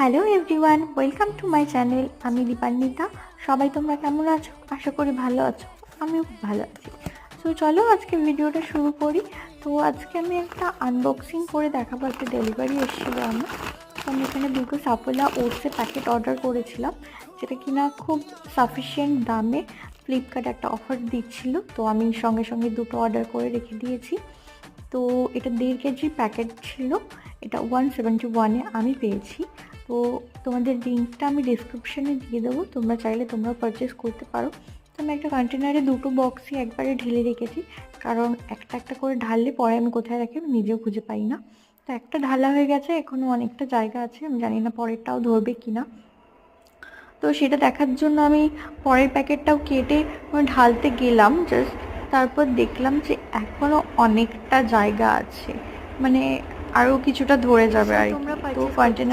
Hello everyone, welcome to my channel. আমি দীপান্বিতা। সবাই তোমরা কেমন আছো? আশা করি ভালো আছো। আমিও খুব ভালো আছি। তো চলো আজকে ভিডিওটা শুরু করি। তো আজকে আমি একটা আনবক্সিং করে দেখাবো। একটা ডেলিভারি এসেছিলো আমার। তো আমি এখানে দুটো সাফোলা ওটসের প্যাকেট অর্ডার করেছিলাম, যেটা কিনা খুব সাফিসিয়েন্ট দামে ফ্লিপকার্টে একটা অফার দিচ্ছিল। তো আমি সঙ্গে সঙ্গে দুটো অর্ডার করে রেখে দিয়েছি। তো এটা 1.5 কেজির প্যাকেট ছিল। এটা 171-এ আমি পেয়েছি। তো তোমাদের লিঙ্কটা আমি ডিসক্রিপশানে দিয়ে দেবো, তোমরা চাইলে তোমরাও পারচেস করতে পারো। তো আমি একটা কন্টেনারে দুটো বক্সই একবারে ঢেলে রেখেছি, কারণ একটা একটা করে ঢাললে পরে আমি কোথায় রাখি আমি নিজেও খুঁজে পাই না। তো একটা ঢালা হয়ে গেছে, এখনও অনেকটা জায়গা আছে, আমি জানি না পরেরটাও ধরবে কিনা। তো সেটা দেখার জন্য আমি পরের প্যাকেটটাও কেটে ঢালতে গেলাম জাস্ট। তারপর দেখলাম যে এখনও অনেকটা জায়গা আছে, মানে আরও কিছুটা ধরে যাবে আর কি। তো কন্টেনার